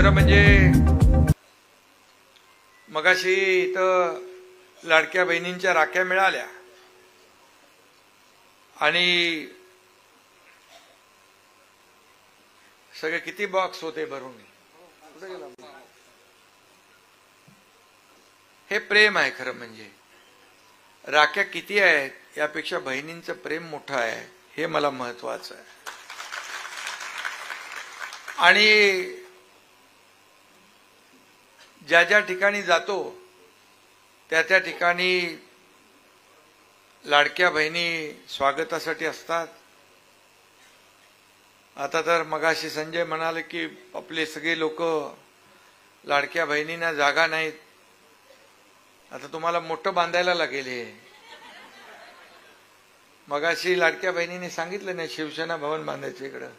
खरं म्हणजे मगाशी इथं लाडक्या बहिणींच्या राख्या मिळाल्या आणि सगळे किती बॉक्स होते भरून. हे प्रेम आहे. खरं म्हणजे राख्या किती आहेत यापेक्षा बहिणींचं प्रेम मोठं आहे, हे मला महत्वाचं आहे. आणि ज्या ज्या ठिकाणी जातो त्या त्या ठिकाणी लाडक्या बहिणी स्वागतासाठी असतात. आता तर मगाशी संजय म्हणाले की आपले सगळे लोक लाडक्या बहिणींना जागा नाहीत. आता तुम्हाला मोठं बांधायला लागेल. हे मगाशी लाडक्या बहिणीने सांगितलं नाही शिवसेना भवन बांधायचं इकडं.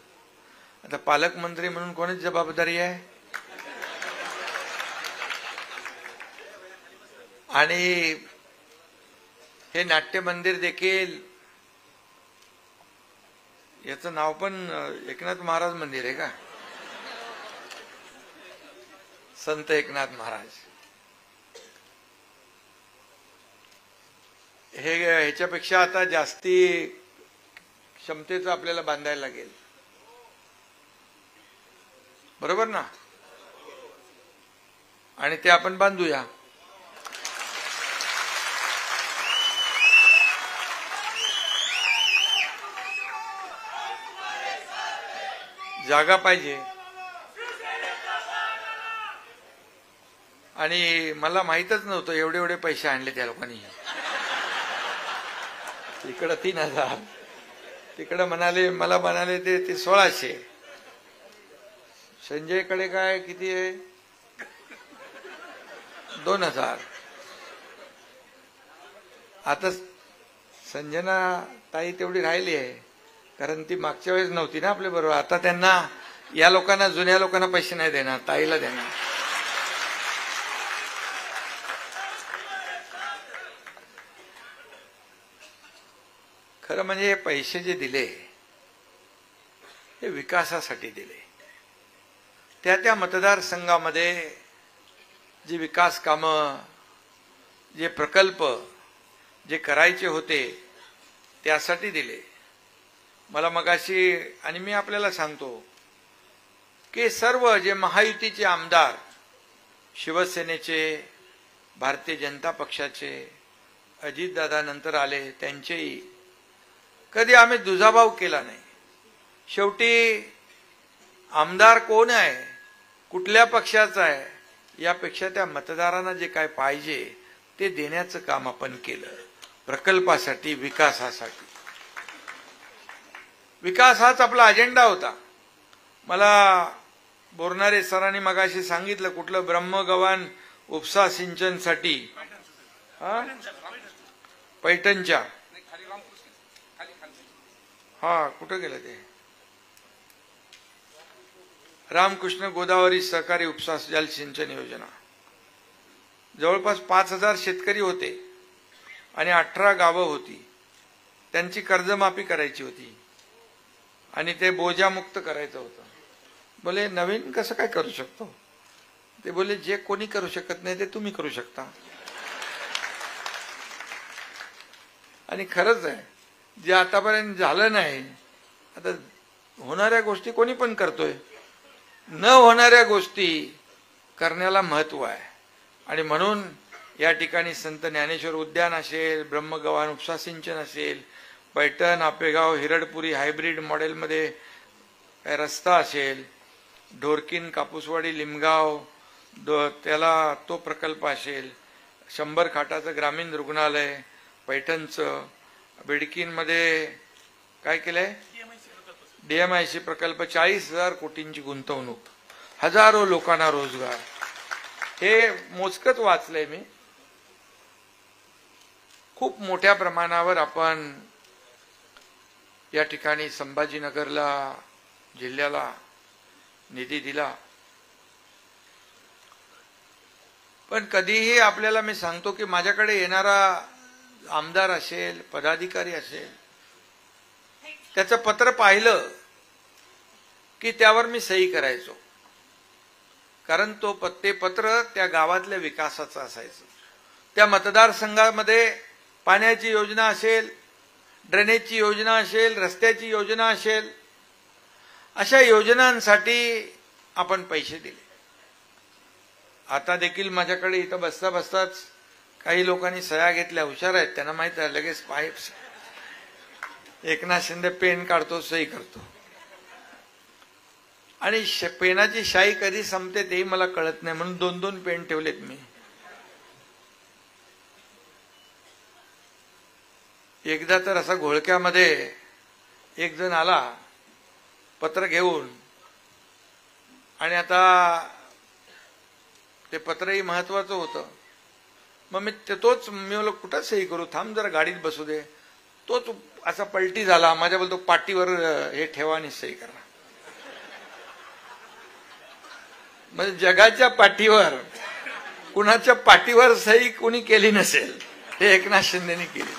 आता पालकमंत्री म्हणून कोणीच जबाबदारी आहे. आणि हे नाट्य मंदिर देखील याचं नाव पण एकनाथ महाराज मंदिर आहे का? संत एकनाथ महाराज. हे ह्याच्यापेक्षा आता जास्ती क्षमतेचं आपल्याला बांधायला लागेल. बरोबर ना? आणि ते आपण बांधूया. जागा पाहिजे. आणि मला माहीतच नव्हतं एवढे एवढे पैसे आणले त्या लोकांनी. इकडं 3000, तिकडं म्हणाले मला म्हणाले ते 1600. संजयकडे काय किती आहे? 2000. आता संजना ताई तेवढी राहिली आहे कारण ती मागच्या वेळेस नव्हती ना आपल्या बरोबर. आता त्यांना या लोकांना जुन्या लोकांना पैसे नाही देणार, ताईला देणार. खरं म्हणजे हे पैसे जे दिले हे विकासासाठी दिले. त्या त्या मतदारसंघामध्ये जी विकास कामं, जे प्रकल्प जे करायचे होते त्यासाठी दिले. मला मगाशी आणि मी आपल्याला सांगतो की सर्व जे महायुतीचे आमदार, शिवसेनेचे, भारतीय जनता पक्षाचे, अजितदादा नंतर आले त्यांचेही कधी आम्ही दुजाभाव केला नाही. शेवटी आमदार कोण आहे, कुठल्या पक्षाचा आहे यापेक्षा त्या मतदारांना जे काय पाहिजे ते देण्याचं काम आपण केलं. प्रकल्पासाठी, विकासासाठी. विकास हाच आपला अजेंडा होता. मला बोरणारे सरांनी मगाशी सांगितलं कुठलं ब्रह्मगव्हाण उपसा सिंचनसाठी पैठणच्या. कुठं गेलं ते? रामकृष्ण गोदावरी सहकारी उपसा जल सिंचन योजना. जवळपास 5000 शेतकरी होते आणि 18 गावं होती. त्यांची कर्जमाफी करायची होती आणि ते बोजामुक्त करायचं होतं. बोले नवीन कसं काय करू शकतो? ते बोले जे कोणी करू शकत नाही ते तुम्ही करू शकता. आणि खरंच आहे, जे आतापर्यंत झालं नाही आता होणाऱ्या गोष्टी कोणी पण करतोय. न होणाऱ्या गोष्टी करण्याला महत्व आहे. आणि म्हणून या ठिकाणी संत ज्ञानेश्वर उद्यान असेल, ब्रह्मगव्हाण उपसा सिंचन असेल, पैठण, आपेगाव, हिरडपुरी हायब्रिड मॉडेलमध्ये रस्ता असेल, ढोरकीन, कापूसवाडी, लिमगाव त्याला तो प्रकल्प असेल, 100 खाटाचं ग्रामीण रुग्णालय पैठणचं, बिडकीनमध्ये काय केलंय DMIC प्रकल्प, 40,000 कोटींची गुंतवणूक, हजारो लोकांना रोजगार. हे मोजकत वाचलंय मी. खूप मोठ्या प्रमाणावर आपण या ठिकाणी संभाजीनगरला, जिल्ह्याला निधी दिला. पण कधीही आपल्याला मी सांगतो की माझ्याकडे येणारा आमदार असेल, पदाधिकारी असेल, त्याचं पत्र पाहिलं की त्यावर मी सही करायचो. कारण ते पत्र त्या गावातल्या विकासाचं असायचं. त्या मतदारसंघामध्ये पाण्याची योजना असेल, ड्रेनेजची योजना असेल, रस्त्याची योजना असेल, अशा योजनांसाठी आपण पैसे दिले. आता देखील माझ्याकडे इथं बसता बसताच काही लोकांनी सह्या घेतल्या, हुशार आहेत, त्यांना माहित आहे लगेच एकनाथ शिंदे पेन काढतो, सही करतो, आणि पेनाची शाई कधी संपते तेही मला कळत नाही, म्हणून 2-2 पेन ठेवलेत मी. एकदा तर असा घोळक्यामध्ये एक जण आला पत्र घेऊन, आणि आता ते पत्रही महत्वाचं होतं. मग मी म्हणलं कुठं सही करू, थांब जरा गाडीत बसू दे. तोच असा पलटी झाला, माझ्या बोलतो पाटीवर हे ठेवा आणि सही करा. म्हणजे जगाच्या पाठीवर कुणाच्या पाठीवर सही कुणी केली नसेल, हे एकनाथ शिंदेनी केली.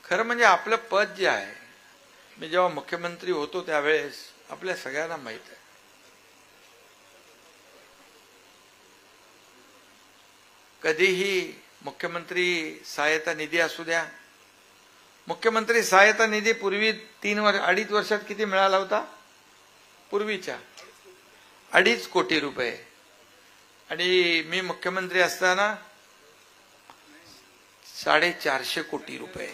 खरं म्हणजे आपलं पद जे आहे, मी जेव्हा मुख्यमंत्री होतो त्यावेळेस आपल्या सगळ्यांना माहित आहे, कधीही मुख्यमंत्री सहायता निधी असू द्या, मुख्यमंत्री सहायता निधी पूर्वी 2.5 वर्षात किती मिळाला होता? पूर्वीच्या 2.5 कोटी रुपये. आणि मी मुख्यमंत्री असताना 450 कोटी रुपये.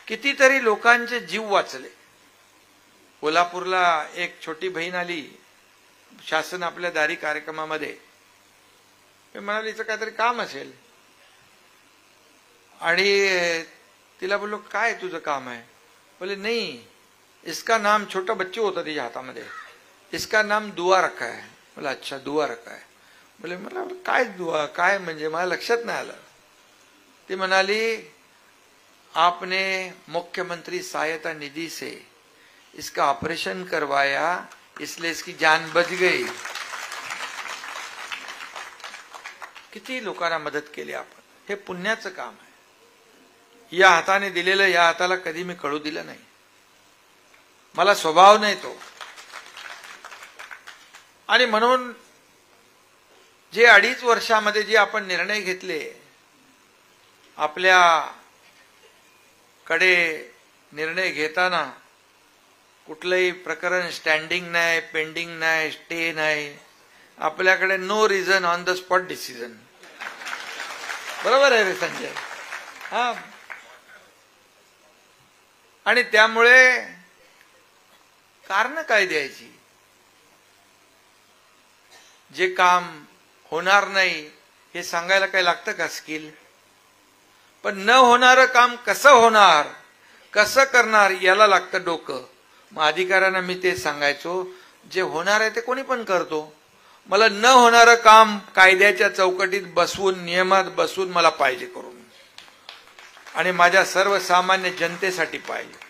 कितीतरी लोकांचे जीव वाचले. कोल्हापूरला एक छोटी बहीण आली शासन आपल्या दारी कार्यक्रमामध्ये. मी म्हणाले हिचं काहीतरी काम असेल, आणि तिला बोललो काय तुझं काम आहे? बोले नहीं, इसका नाम, छोटा बच्चू होता तिच्या हातामध्ये, इसका नाम दुआ रखा है. बोला अच्छा दुआ रखा है. बोले मला काय दुआ, काय म्हणजे मला लक्षात नाही आलं. ती म्हणाली आपने मुख्यमंत्री सहायता निधि से इसका ऑपरेशन करवाया, इसलिए इसकी जान बच गई. किती लोकांना मदत केली आपण, हे पुण्याचं काम आहे. या हाताने दिलेलं या हाताला कधी मी कळू दिलं नाही, मला स्वभाव नाही तो. आणि म्हणून जे 2.5 वर्षामध्ये जे आपण निर्णय घेतले, आपल्या कडे निर्णय घेताना कुठलंही प्रकरण स्टँडिंग नाही, पेंडिंग नाही, स्टे नाही, आपल्याकडे no reason on the spot decision. बरोबर आहे रे संजय? हा. आणि त्यामुळे कारण काय द्यायची? जे काम होणार नाही हे सांगायला काय लागतं का स्किल? पण न होणारं काम कसं होणार, कसं करणार याला लागतं डोकं. मग अधिकाऱ्यांना मी ते सांगायचो, जे होणार आहे ते कोणी पण करतो, मला न होणारं काम कायद्याच्या चौकटीत बसवून, नियमात बसवून मला पाहिजे करून, आणि माझ्या सर्वसामान्य जनतेसाठी पाहिजे.